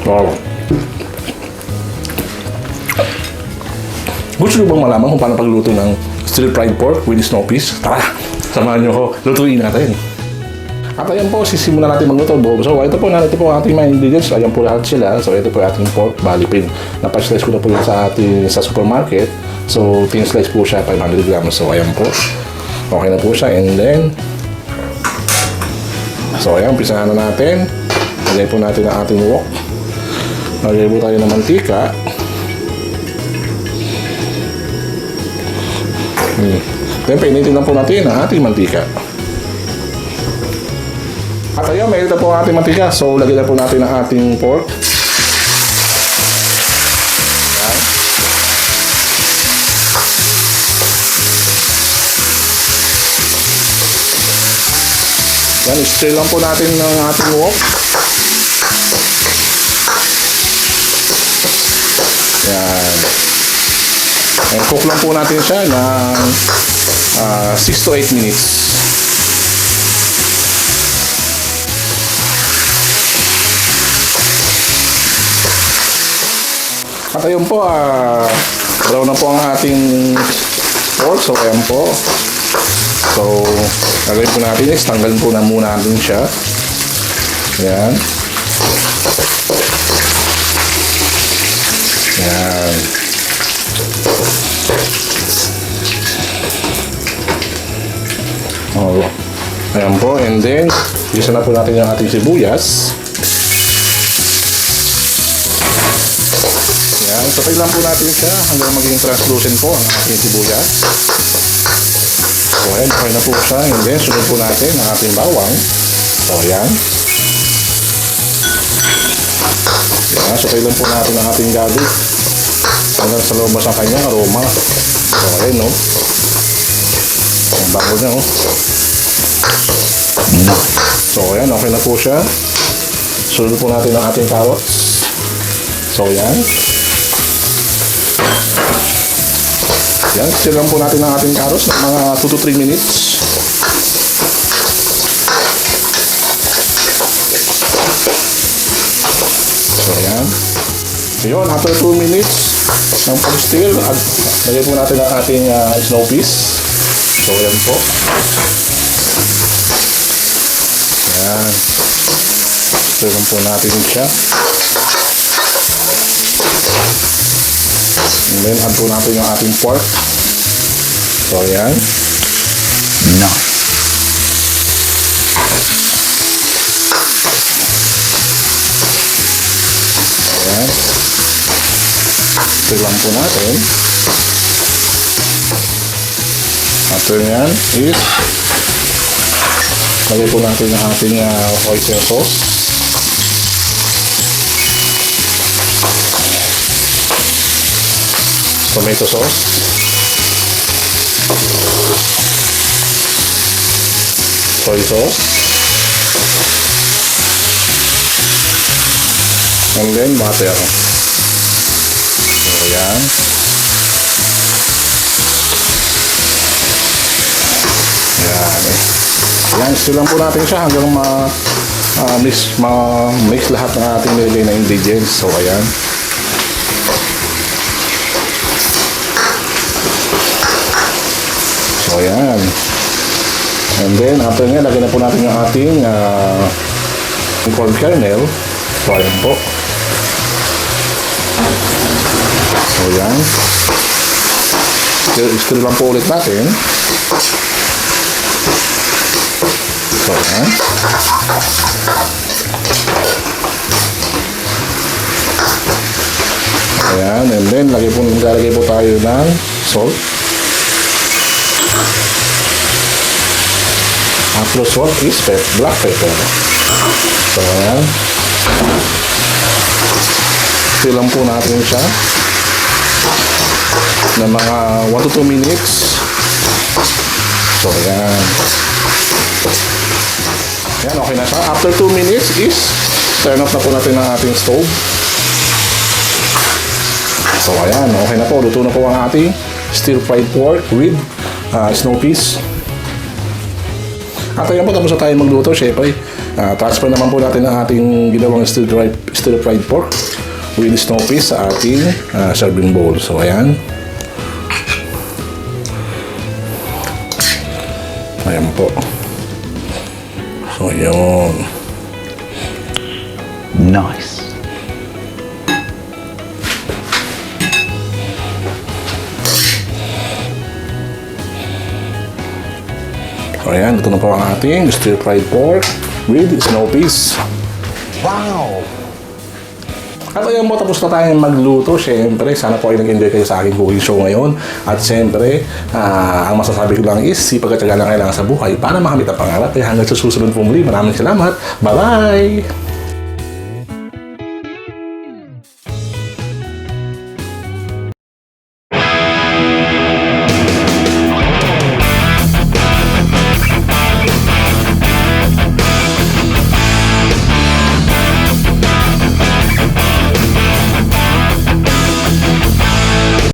Wow. Gusto nyo bang malaman kung paano pagluto ng stir-fried pork with snow peas? Tara, samahan nyo ko. Lutuin natin. At ayan po, sisimulan natin magluto. So, ito po ang ating mga ingredients. Ayan po lahat sila. So, ito po yung ating pork. Bali, napaslice ko na po yun sa supermarket. So, tin-slice po siya, 500 grams. So, ayan po. Okay na po siya. And then, so, ayan, umpisahan na natin. Lagay po natin ang ating wok. Lagay po tayo ng mantika. Then, painitin lang po natin ang ating mantika. At ayun, may ito po ang ating mantika. So, lagyan na po natin ang ating pork. Ayan. Yan, stir lang po natin ng ating wok. Yan. And cook lang po natin siya ng 6 to 8 minutes. At ayun po, brown na po ang ating pork. So, ayan po. So, gagawin po natin is tanggalin po na muna natin siya. Ayan. Ayan. Oh, ayan po. And then, isa na po natin yung ating sibuyas. Ayan. Sabay lang po natin siya hanggang maging translucent po ang ating sibuyas. So, ayan. Okay na po siya. And then, sunod po natin ang ating bawang. So, ayan. Ayan. Sabay lang po natin ang ating garlic hanggang sa lumabas ang kanyang aroma. So, ayan, no? Ang bago niya, oh. So, ayan. Okay na po siya. Sunod po natin ang ating carrots. So, ayan. Yan, stir lang po natin ang ating carrots ng mga 2 to 3 minutes. So, ayan. Yun, after 2 minutes ng pag-stir, lagay po natin ang ating snow peas. So, ayan po. Ayan. Stir lang po natin siya. And then, add po natin yung ating pork. So, ayan. No. Ayan. Ito lang po natin. After yan is lagay po natin ang ating oyster sauce. Tomato sauce. Soy sauce. And then butter. So, ayan. Ayan. Ayan, stir lang po natin siya hanggang mix lahat ng ating nilagay na ingredients. So, ayan. So, ayan. And then, after nga, lagyan na po natin yung ating corn kernel. So, ayan po. So, ayan. Stir lang po ulit natin. So, ayan. Ayan. And then, lalagay po tayo ng salt. After salt is black pepper. So, ayan. Stir lang po natin siya ng mga 1 to 2 minutes. So, ayan. Ayan, okay na siya. After 2 minutes is turn off na po natin ang ating stove. So, ayan. Okay na po. Luto na po ang ating stir-fried pork with snow peas. At ayan po, tapos na tayo magluto. Siyempre, Transfer naman po natin ang ating ginawang stir-fried pork with snow peas sa ating serving bowl. So, ayan. Ayan po. So, yun. Nice. So, ayan. Ito na po ang ating stir-fried pork with snow peas. Wow! At ayan po, tapos na tayong magluto. Siyempre, sana po ay nag-enjoy kayo sa aking cooking show ngayon. At siyempre, ang masasabi ko lang is, sipag at tiyaga lang kailangan sa buhay para makamit ang pangarap. Kaya hanggang sa susunod po muli, maraming salamat. Bye-bye!